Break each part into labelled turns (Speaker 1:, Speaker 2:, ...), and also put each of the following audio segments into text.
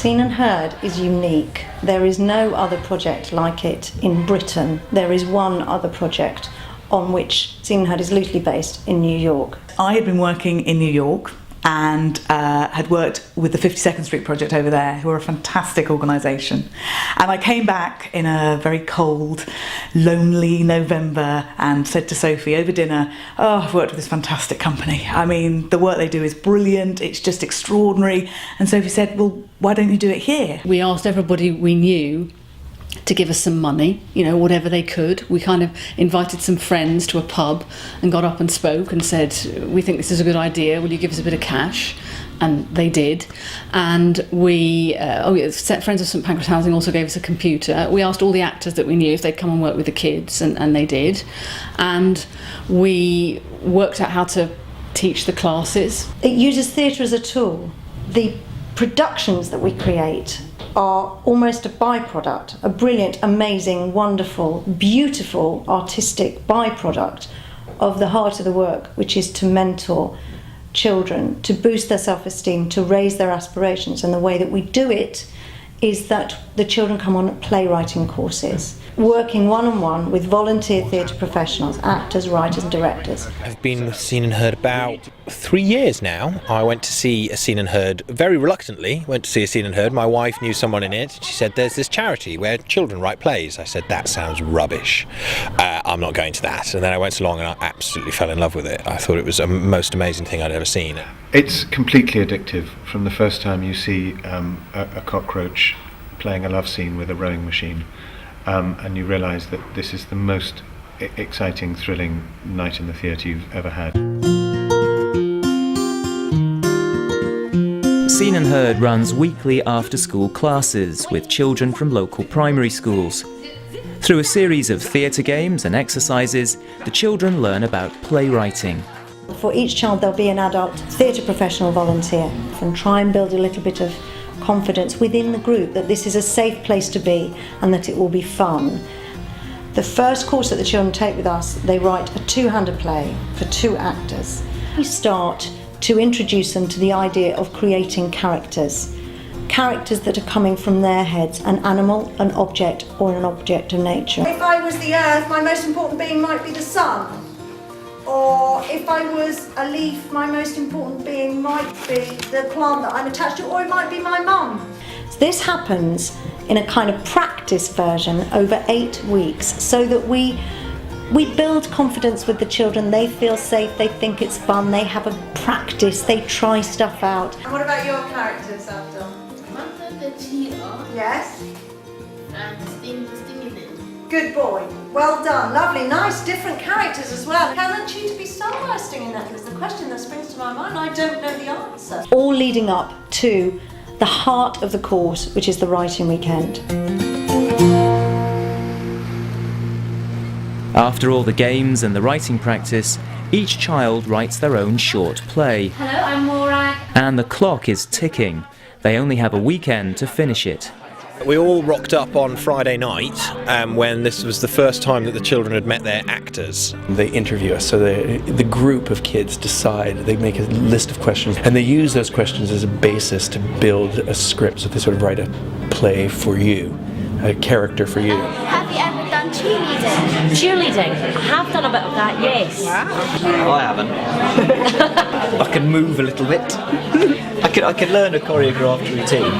Speaker 1: Seen and Heard is unique. There is no other project like it in Britain. There is one other project on which Seen and Heard is loosely based in New York.
Speaker 2: I had been working in New York and had worked with the 52nd Street Project over there, who are a fantastic organisation. And I came back in a very cold, lonely November and said to Sophie over dinner, oh, I've worked with this fantastic company. I mean, the work they do is brilliant, it's just extraordinary. And Sophie said, well, why don't you do it here?
Speaker 3: We asked everybody we knew to give us some money, whatever they could. We kind of invited some friends to a pub and got up and spoke and said, we think this is a good idea, will you give us a bit of cash? And they did. And Friends of St Pancras Housing also gave us a computer. We asked all the actors that we knew if they'd come and work with the kids, and they did. And we worked out how to teach the classes.
Speaker 1: It uses theatre as a tool. The productions that we create are almost a byproduct, a brilliant, amazing, wonderful, beautiful, artistic byproduct of the heart of the work, which is to mentor children, to boost their self-esteem, to raise their aspirations. And the way that we do it is that the children come on playwriting courses, working one-on-one with volunteer theatre professionals, actors, writers and directors.
Speaker 4: I've been with Seen and Heard about 3 years now. I went to see a Seen and Heard, very reluctantly went to see a Seen and Heard. My wife knew someone in it. She said, there's this charity where children write plays. I said, that sounds rubbish. I'm not going to that. And then I went along and I absolutely fell in love with it. I thought it was the most amazing thing I'd ever seen.
Speaker 5: It's completely addictive from the first time you see a cockroach playing a love scene with a rowing machine. And you realise that this is the most exciting, thrilling night in the theatre you've ever had.
Speaker 6: Seen and Heard runs weekly after-school classes with children from local primary schools. Through a series of theatre games and exercises, the children learn about playwriting.
Speaker 1: For each child there'll be an adult theatre professional volunteer, and try and build a little bit of confidence within the group that this is a safe place to be and that it will be fun. The first course that the children take with us, they write a two-hander play for 2 actors. We start to introduce them to the idea of creating characters that are coming from their heads, an animal, an object or an object of nature. If I was the earth, my most important being might be the sun. Or if I was a leaf, my most important being might be the plant that I'm attached to, or it might be my mum. So this happens in a kind of practice version over 8 weeks, so that we build confidence with the children. They feel safe, they think it's fun, they have a practice, they try stuff out. And what about your characters, Abdul?
Speaker 7: Martha the cheetah.
Speaker 1: Yes?
Speaker 7: And Sting the stinging.
Speaker 1: Good boy. Well done. Lovely. Nice, different characters as well. Can the cheetah be sunbursting in that? Is the question that springs to my mind. I don't know the answer. All leading up to the heart of the course, which is the writing weekend.
Speaker 6: After all the games and the writing practice, each child writes their own short play.
Speaker 7: Hello, I'm Morag.
Speaker 6: And the clock is ticking. They only have a weekend to finish it.
Speaker 4: We all rocked up on Friday night when this was the first time that the children had met their actors.
Speaker 8: They interview us, so the group of kids decide, they make a list of questions, and they use those questions as a basis to build a script, so they sort of write a play for you, a character for you.
Speaker 7: Have you ever done cheerleading?
Speaker 9: Cheerleading? I have done a bit of that, yes.
Speaker 10: Wow. I haven't. I can move a little bit. I could learn a choreographed routine.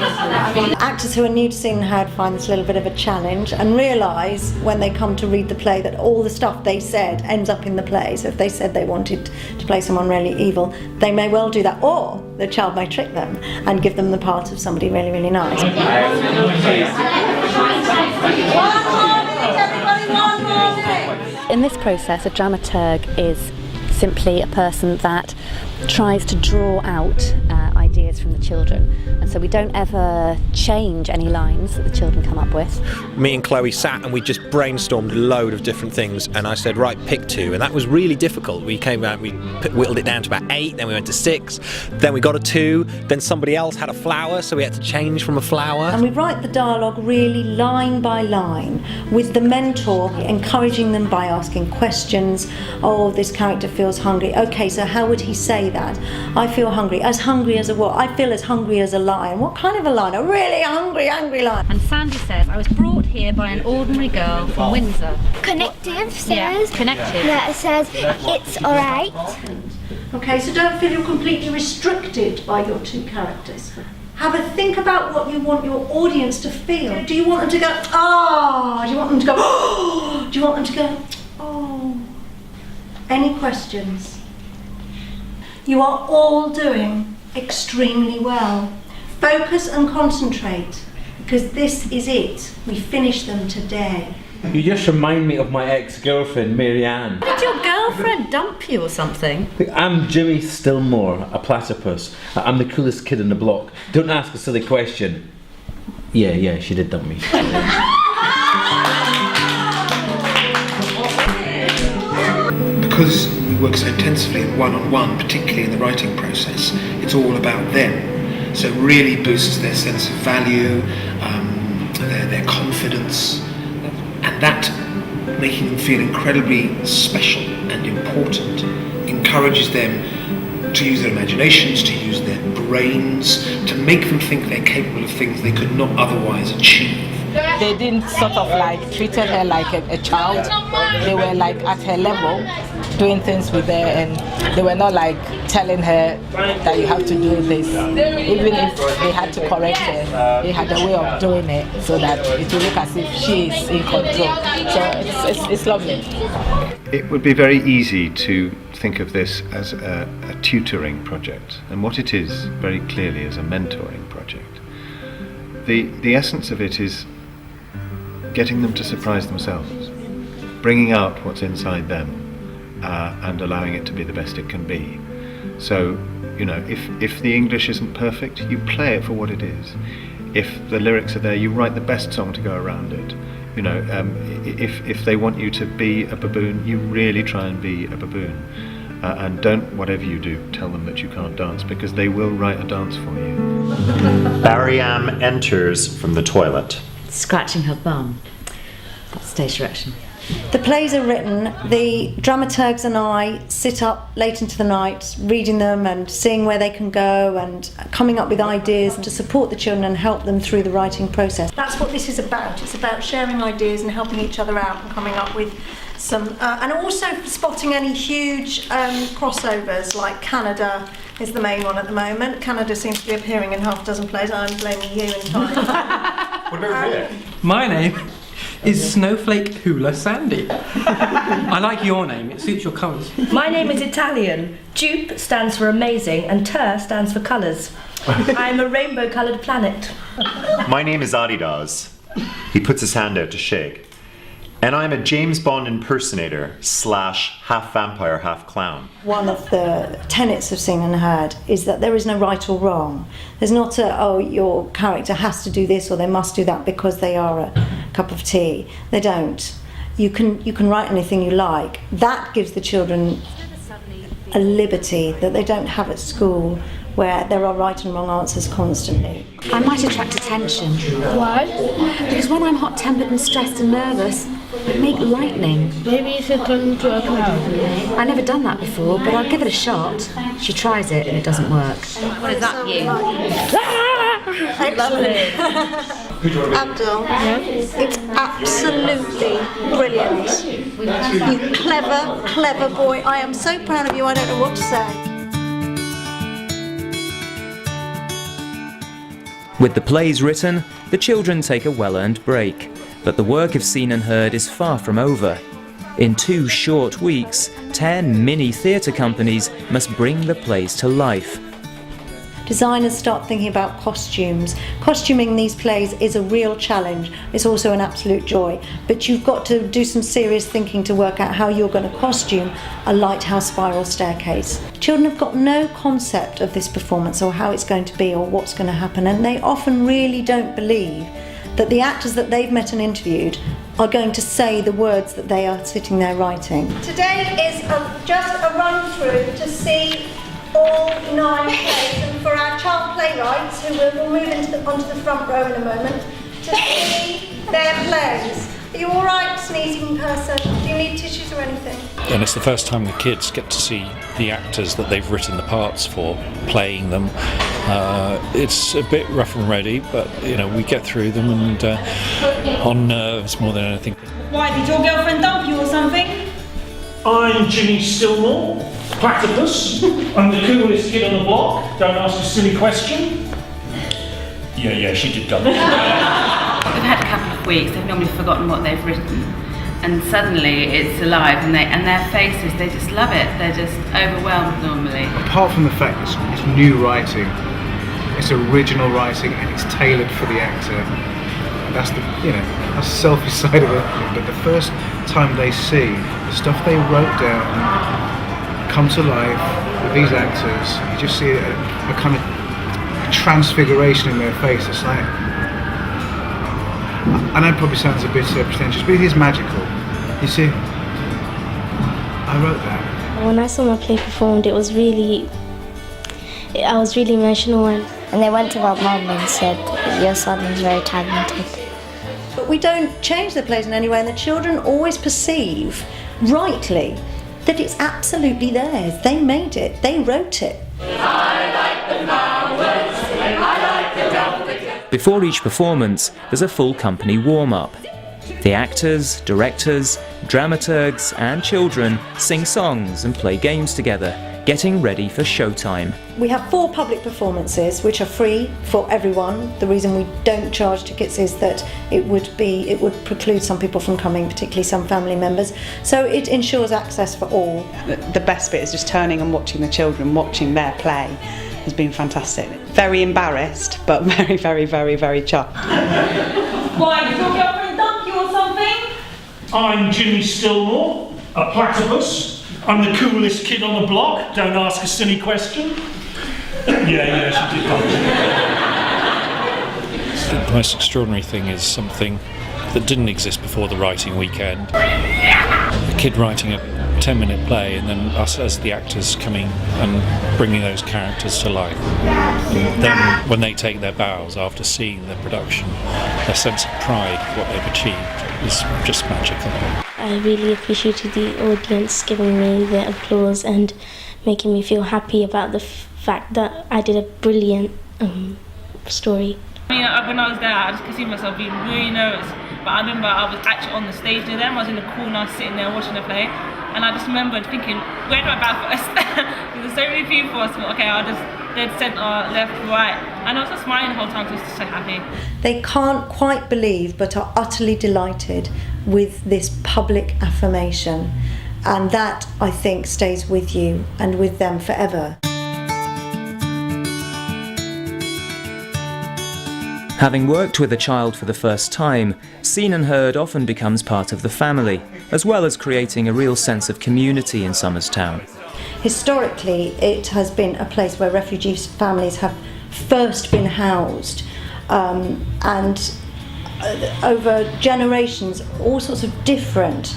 Speaker 1: Actors who are new to Seen and Heard find this a little bit of a challenge and realise when they come to read the play that all the stuff they said ends up in the play. So if they said they wanted to play someone really evil, they may well do that, or the child may trick them and give them the part of somebody really, really nice.
Speaker 11: In this process, a dramaturg is simply a person that tries to draw out ideas from the children, and so we don't ever change any lines that the children come up with.
Speaker 4: Me and Chloe sat and we just brainstormed a load of different things, and I said, right, pick 2, and that was really difficult. We came out, we whittled it down to about 8, then we went to 6, then we got a 2, then somebody else had a flower, so we had to change from a flower.
Speaker 1: And we write the dialogue really line by line, with the mentor encouraging them by asking questions. Oh, this character feels hungry. Okay, so how would he say that? I feel hungry. As a what? I feel as hungry as a lion. What kind of a lion? A really hungry, angry lion.
Speaker 12: And Sandy says, I was brought here by an ordinary girl from Windsor.
Speaker 7: Connective says.
Speaker 12: Yeah, connective.
Speaker 7: Yeah, it says it's alright.
Speaker 1: Okay, so don't feel you're completely restricted by your two characters. Have a think about what you want your audience to feel. Do you want them to go, ah? Do you want them to go, oh? Do you want them to go, oh? Any questions? You are all doing extremely well. Focus and concentrate, because this is it. We finish them today.
Speaker 13: You just remind me of my ex-girlfriend, Marianne.
Speaker 12: Did your girlfriend dump you or something?
Speaker 13: I'm Jimmy Stillmore, a platypus. I'm the coolest kid in the block. Don't ask a silly question. Yeah, she did dump me.
Speaker 14: Because we work so intensively one-on-one, particularly in the writing process, it's all about them. So it really boosts their sense of value, their confidence, and that, making them feel incredibly special and important, encourages them to use their imaginations, to use their brains, to make them think they're capable of things they could not otherwise achieve.
Speaker 15: They didn't sort of like treated her like a child. They were like at her level, doing things with her, and they were not like telling her that you have to do this. Even if they had to correct her, they had a way of doing it so that it will look as if she is in control. So it's lovely.
Speaker 5: It would be very easy to think of this as a tutoring project, and what it is very clearly is a mentoring project. The essence of it is getting them to surprise themselves, bringing out what's inside them, and allowing it to be the best it can be. So, you know, if the English isn't perfect, you play it for what it is. If the lyrics are there, you write the best song to go around it. You know, if they want you to be a baboon, you really try and be a baboon. And don't, whatever you do, tell them that you can't dance, because they will write a dance for you.
Speaker 16: Barry-Am enters from the toilet.
Speaker 9: Scratching her bum. That's stage direction.
Speaker 1: The plays are written, the dramaturgs and I sit up late into the night reading them and seeing where they can go and coming up with ideas to support the children and help them through the writing process. That's what this is about. It's about sharing ideas and helping each other out and coming up with some, and also spotting any huge crossovers, like Canada is the main one at the moment. Canada seems to be appearing in half a dozen plays. I'm blaming you entirely.
Speaker 16: What about here?
Speaker 17: My name is Snowflake Hula Sandy. I like your name, it suits your colours.
Speaker 18: My name is Italian. Jupe stands for amazing and Ter stands for colours. I'm a rainbow coloured planet.
Speaker 16: My name is Adidas. He puts his hand out to shake. And I'm a James Bond impersonator / half vampire, half clown.
Speaker 1: One of the tenets of Seen and Heard is that there is no right or wrong. There's not your character has to do this or they must do that because they are a cup of tea. They don't. You can write anything you like. That gives the children a liberty that they don't have at school, where there are right and wrong answers constantly.
Speaker 9: I might attract attention.
Speaker 7: Why?
Speaker 9: Because when I'm hot-tempered and stressed and nervous, I make lightning.
Speaker 7: Maybe you should turn into a clown.
Speaker 9: I've never done that before, but I'll give it a shot. She tries it and it doesn't work.
Speaker 12: What is that, you?
Speaker 1: Abdul, it's absolutely brilliant. You clever boy. I am so proud of you, I don't know what to say.
Speaker 6: With the plays written, the children take a well-earned break. But the work of Seen and Heard is far from over. In 2 short weeks, 10 mini theatre companies must bring the plays to life.
Speaker 1: Designers start thinking about costumes. Costuming these plays is a real challenge. It's also an absolute joy. But you've got to do some serious thinking to work out how you're going to costume a lighthouse spiral staircase. Children have got no concept of this performance or how it's going to be or what's going to happen, and they often really don't believe that the actors that they've met and interviewed are going to say the words that they are sitting there writing. Today is just a run through to see all 9 plays, and for our child playwrights, who will move onto the front row in a moment, to see their plays. Are you all right, sneezing person? Do you need tissues or anything?
Speaker 19: And it's the first time the kids get to see the actors that they've written the parts for playing them. It's a bit rough and ready, but we get through them, and on nerves more than anything.
Speaker 20: Why, did your girlfriend dump you or something?
Speaker 21: I'm Jimmy Stillmore, platypus. I'm the coolest kid on the block. Don't ask a silly question. Yeah, she did dump me.
Speaker 12: They've had a couple of weeks, they've normally forgotten what they've written, and suddenly it's alive, and their faces, they just love it. They're just overwhelmed normally.
Speaker 5: Apart from the fact that it's new writing, it's original writing, and it's tailored for the actor. That's that's the selfish side of it. But the first time they see the stuff they wrote down come to life with these actors, you just see a kind of transfiguration in their face. It's like, I know it probably sounds a bit pretentious, but it is magical. You see, I wrote that.
Speaker 7: When I saw my play performed, I was really emotional, and they went to our mum and said, your son is very talented.
Speaker 1: But we don't change the plays in any way, and the children always perceive, rightly, that it's absolutely theirs. They made it, they wrote it.
Speaker 6: Before each performance, there's a full company warm-up. The actors, directors, dramaturgs and children sing songs and play games together, getting ready for showtime.
Speaker 1: We have 4 public performances which are free for everyone. The reason we don't charge tickets is that it would preclude some people from coming, particularly some family members. So it ensures access for all.
Speaker 2: The best bit is just turning and watching the children, watching their play has been fantastic. Very embarrassed, but very, very, very, very chuffed.
Speaker 20: Why, did your girlfriend dump you or something?
Speaker 21: I'm Jimmy Stillmore, a platypus. I'm the coolest kid on the block. Don't ask a silly question. Yeah, she did dump me. The most extraordinary thing is something that didn't exist before the writing weekend. A kid writing a 10-minute play, and then us as the actors coming and bringing those characters to life. And then when they take their bows after seeing the production, their sense of pride of what they've achieved is just magical.
Speaker 7: I really appreciated the audience giving me the applause and making me feel happy about the fact that I did a brilliant story.
Speaker 20: I mean, when I was there, I just could see myself being really nervous. But I remember I was actually on the stage with them. I was in the corner sitting there watching the play. And I just remembered thinking, where do I bow first? There's so many people. I thought, okay, I'll just dead centre, left, right. And I was just smiling the whole time, just so happy.
Speaker 1: They can't quite believe, but are utterly delighted with this public affirmation. And that, I think, stays with you and with them forever.
Speaker 6: Having worked with a child for the first time, Seen and Heard often becomes part of the family, as well as creating a real sense of community in Somerstown.
Speaker 1: Historically, it has been a place where refugee families have first been housed, and over generations, all sorts of different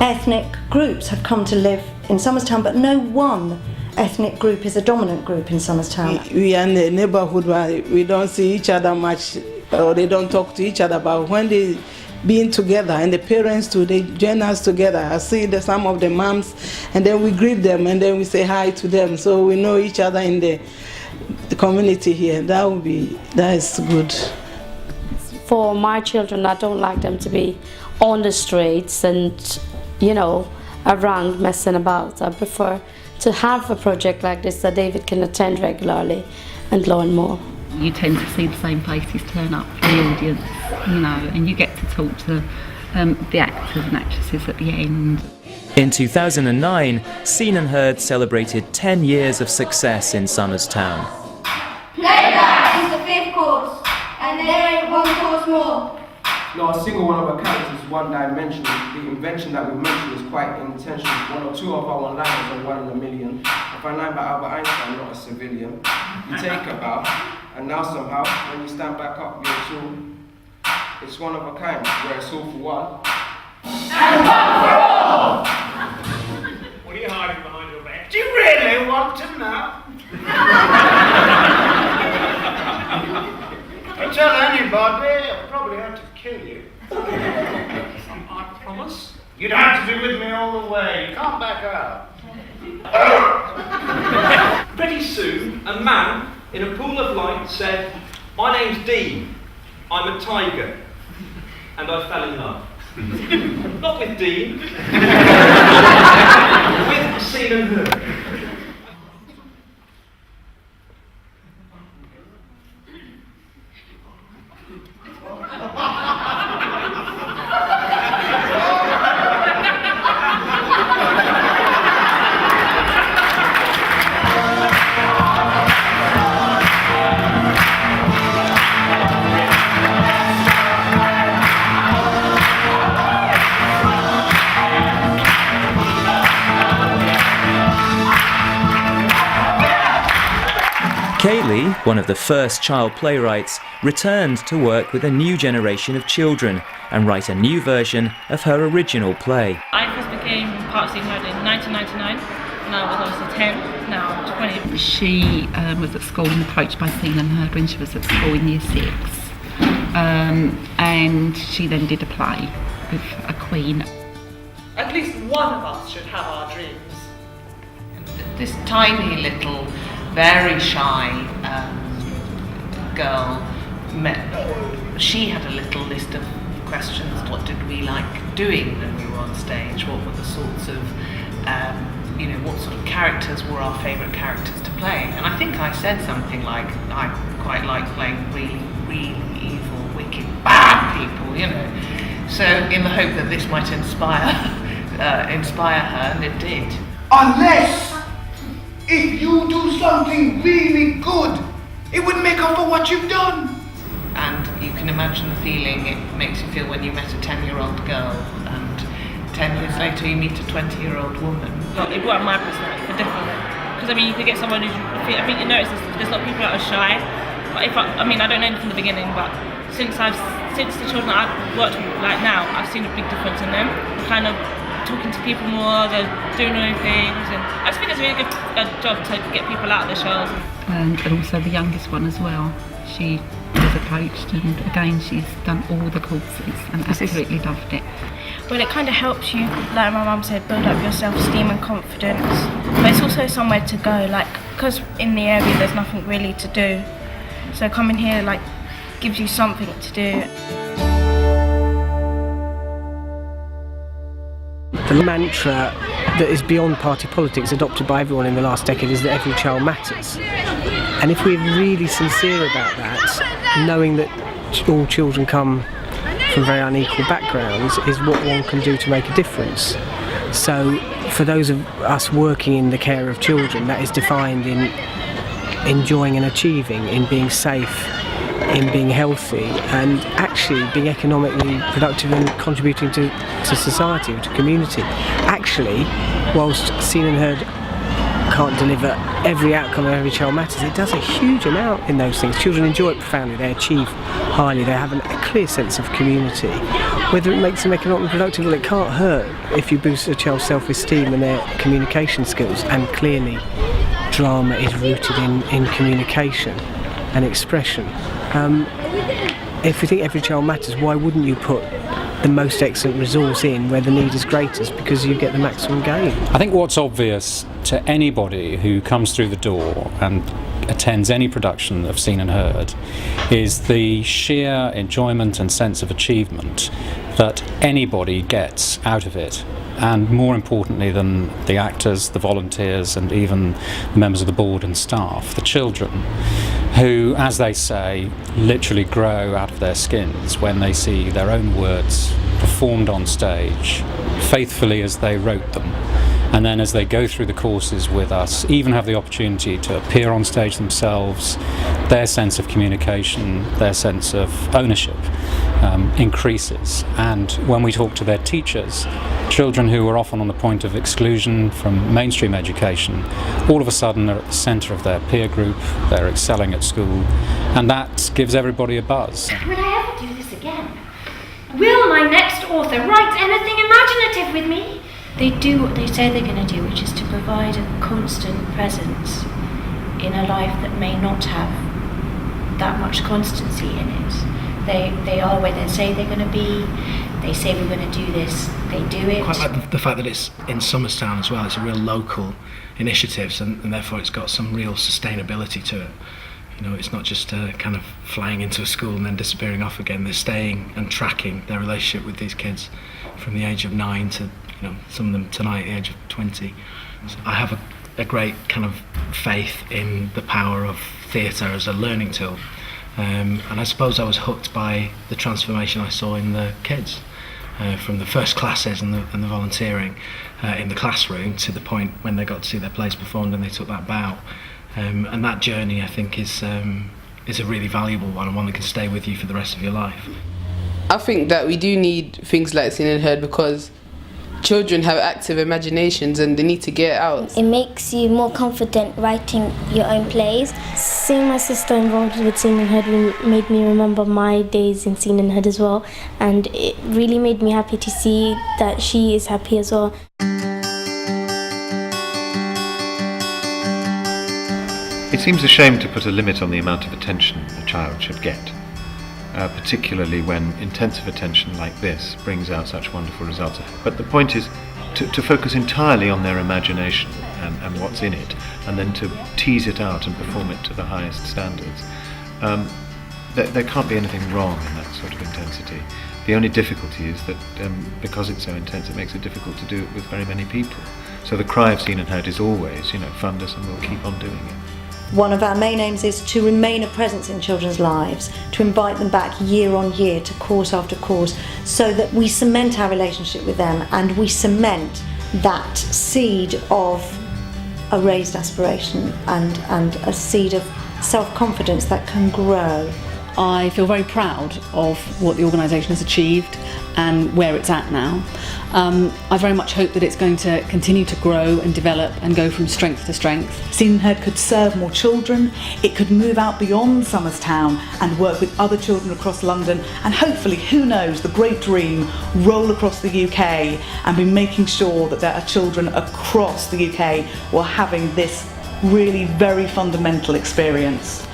Speaker 1: ethnic groups have come to live in Somerstown, but no one ethnic group is a dominant group in Somerstown.
Speaker 22: We are in the neighborhood where we don't see each other much, or they don't talk to each other, but when they being together, and the parents too, they join us together. I see some of the moms, and then we greet them, and then we say hi to them, so we know each other in the community here. That is good.
Speaker 23: For my children, I don't like them to be on the streets and, around messing about. I prefer to have a project like this that David can attend regularly and learn more.
Speaker 12: You tend to see the same faces turn up for the audience, and you get to talk to the actors and actresses at the end.
Speaker 6: In 2009, Seen and Heard celebrated 10 years of success in Somerstown.
Speaker 24: Playback is the 5th course, and there ain't one course more.
Speaker 25: Not a single one of our characters is one-dimensional. The invention that we mentioned is quite intentional. 1 or 2 of our one-liners are 1 in a million. If I line by Albert Einstein, not a civilian. You take a bow, and now somehow, when you stand back up, you're tall. It's one of a kind, where it's all for one.
Speaker 24: And one for all!
Speaker 21: What are you hiding behind your back? Do you really want to know? Don't tell anybody, I'll probably have to kill you.
Speaker 3: You'd have to be with me all the way. You can't back out.
Speaker 4: Pretty soon, a man in a pool of light said, "My name's Dean. I'm a tiger." And I fell in love. Not with Dean. With Seen and Heard.
Speaker 6: Kaylee, one of the first child playwrights, returned to work with a new generation of children and write a new version of her original play.
Speaker 20: I first became part of Seen and Heard in 1999, and I was obviously 10, now 20.
Speaker 8: She was at school and approached by Seen and Heard when she was at school in year 6. And she then did a play with a queen.
Speaker 10: At least one of us should have our dreams.
Speaker 11: This tiny little, very shy girl she had a little list of questions. What did we like doing when we were on stage? What were the sorts of, what sort of characters were our favourite characters to play? And I think I said something like, I quite like playing really, really evil, wicked, bad people, So in the hope that this might inspire her, and it did.
Speaker 3: Unless, if you do something really good, it would make up for what you've done.
Speaker 11: And you can imagine the feeling it makes you feel when you met a 10-year-old girl and 10 years later you meet a 20-year-old woman.
Speaker 20: It brought out my personality for different. Because you could get someone who's, I think you notice there's a lot of people that are shy. But I don't know them from the beginning, but since the children I've worked with, like now, I've seen a big difference in them. Kind of talking to people more, they're doing new things, and I just think it's a really good job to get people out of the shells.
Speaker 8: And also the youngest one as well. She was approached, and again she's done all the courses and absolutely loved it.
Speaker 7: Well, it kind of helps you, like my mum said, build up your self-esteem and confidence. But it's also somewhere to go, because in the area there's nothing really to do. So coming here, gives you something to do.
Speaker 26: The mantra that is beyond party politics, adopted by everyone in the last decade, is that every child matters. And if we're really sincere about that, knowing that all children come from very unequal backgrounds is what one can do to make a difference. So for those of us working in the care of children, that is defined in enjoying and achieving, in being safe, in being healthy, and actually being economically productive and contributing to society or to community. Actually, whilst Seen and Heard can't deliver every outcome of Every Child Matters, it does a huge amount in those things. Children enjoy it profoundly, they achieve highly, they have a clear sense of community. Whether it makes them economically productive, well, it can't hurt if you boost a child's self-esteem and their communication skills, and clearly drama is rooted in communication and expression. If you think every child matters, why wouldn't you put the most excellent resource in where the need is greatest, because you get the maximum gain?
Speaker 19: I think what's obvious to anybody who comes through the door and attends any production of Seen and Heard is the sheer enjoyment and sense of achievement that anybody gets out of it. And more importantly than the actors, the volunteers, and even the members of the board and staff, the children, who, as they say, literally grow out of their skins when they see their own words performed on stage, faithfully as they wrote them. And then as they go through the courses with us, even have the opportunity to appear on stage themselves, their sense of communication, their sense of ownership increases. And when we talk to their teachers, children who are often on the point of exclusion from mainstream education, all of a sudden are at the centre of their peer group, they're excelling at school, and that gives everybody a buzz.
Speaker 24: Will I ever do this again? Will my next author write anything imaginative with me?
Speaker 7: They do what they say they're going to do, which is to provide a constant presence in a life that may not have that much constancy in it. They are where they say they're going to be.
Speaker 24: They say we're going to do this, they do it.
Speaker 26: Quite like the fact that it's in Somerstown as well. It's a real local initiative, and therefore it's got some real sustainability to it. You know, it's not just kind of flying into a school and then disappearing off again. They're staying and tracking their relationship with these kids from the age of 9 to, some of them tonight at the age of 20. So I have a great kind of faith in the power of theatre as a learning tool. And I suppose I was hooked by the transformation I saw in the kids, from the first classes and the volunteering in the classroom to the point when they got to see their plays performed and they took that bow. And that journey, I think, is a really valuable one, and one that can stay with you for the rest of your life.
Speaker 13: I think that we do need things like Seen and Heard, because children have active imaginations and they need to get out.
Speaker 14: It makes you more confident writing your own plays.
Speaker 15: Seeing my sister involved with Seen and Heard made me remember my days in Seen and Heard as well, and it really made me happy to see that she is happy as well.
Speaker 5: It seems a shame to put a limit on the amount of attention a child should get, particularly when intensive attention like this brings out such wonderful results. But the point is to focus entirely on their imagination and what's in it, and then to tease it out and perform it to the highest standards. There can't be anything wrong in that sort of intensity. The only difficulty is that because it's so intense, it makes it difficult to do it with very many people. So the cry of Seen and Heard is always, fund us and we'll keep on doing it.
Speaker 1: One of our main aims is to remain a presence in children's lives, to invite them back year on year to course after course, so that we cement our relationship with them and we cement that seed of a raised aspiration and a seed of self-confidence that can grow.
Speaker 16: I feel very proud of what the organisation has achieved and where it's at now. I very much hope that it's going to continue to grow and develop and go from strength to strength.
Speaker 2: Seen and Heard could serve more children, it could move out beyond Somerstown and work with other children across London, and hopefully, who knows, the great dream, roll across the UK and be making sure that there are children across the UK who are having this really very fundamental experience.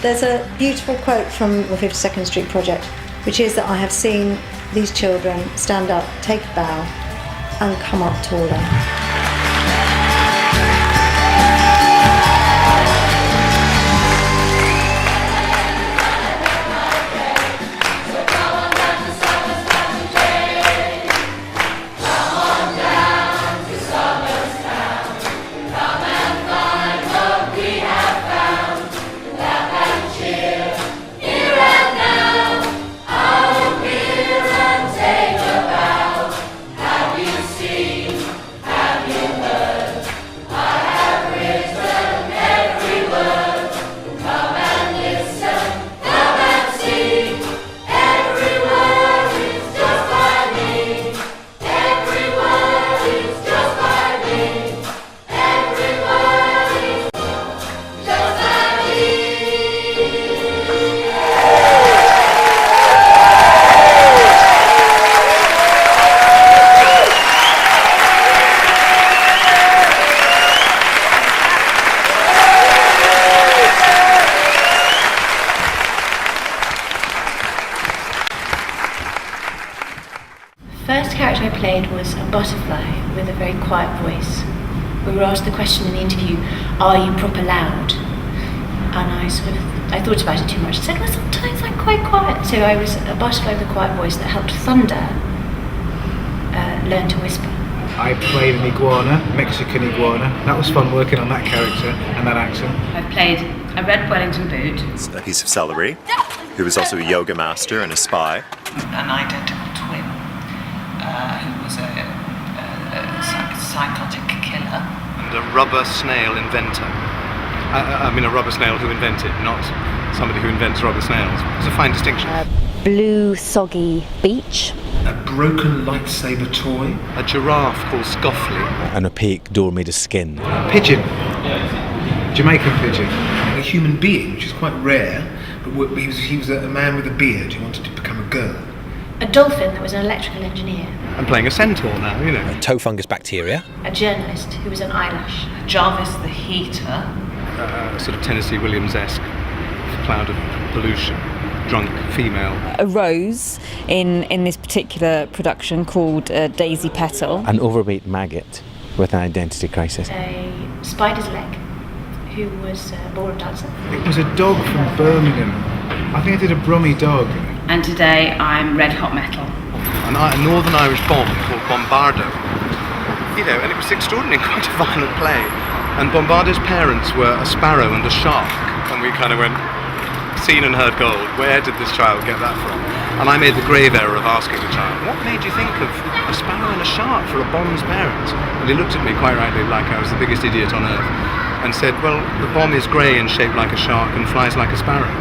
Speaker 1: There's a beautiful quote from the 52nd Street Project, which is that I have seen these children stand up, take a bow, and come up taller.
Speaker 24: Was a butterfly with a very quiet voice. We were asked the question in the interview, are you proper loud? And I thought about it too much. I said, well, sometimes I'm quite quiet. So I was a butterfly with a quiet voice that helped thunder learn to whisper.
Speaker 17: I played an iguana, Mexican iguana. That was fun working on that character and that accent.
Speaker 12: I've played a red Wellington boot.
Speaker 18: A piece of celery, who was also a yoga master and a spy.
Speaker 11: An identical twin. Who was a psychotic killer.
Speaker 17: And a rubber snail inventor. I mean a rubber snail who invented, not somebody who invents rubber snails. It's a fine distinction.
Speaker 9: Blue soggy beach.
Speaker 17: A broken lightsaber toy. A giraffe called Scoffley.
Speaker 27: An opaque door made of skin.
Speaker 17: Pigeon. Jamaican pigeon. A human being, which is quite rare, but he was a man with a beard who wanted to become a girl.
Speaker 24: A dolphin that was an electrical engineer.
Speaker 17: I'm playing a centaur now,
Speaker 27: A toe fungus bacteria.
Speaker 24: A journalist who was an eyelash.
Speaker 11: Jarvis the heater.
Speaker 17: Sort of Tennessee Williams-esque cloud of pollution. drunk female.
Speaker 4: A rose in this particular production called Daisy Petal.
Speaker 27: An overweight maggot with an identity crisis.
Speaker 24: A spider's leg, who was a ballroom dancer.
Speaker 17: It was a dog from Birmingham. I think I did a Brummie dog.
Speaker 12: And today I'm Red Hot Metal.
Speaker 17: A Northern Irish bomb called Bombardo. You know, and it was extraordinary, quite a violent play. And Bombardo's parents were a sparrow and a shark. And we kind of went, seen and heard gold. Where did this child get that from? And I made the grave error of asking the child, what made you think of a sparrow and a shark for a bomb's parents? And he looked at me quite rightly like I was the biggest idiot on earth and said, well, the bomb is grey and shaped like a shark and flies like a sparrow.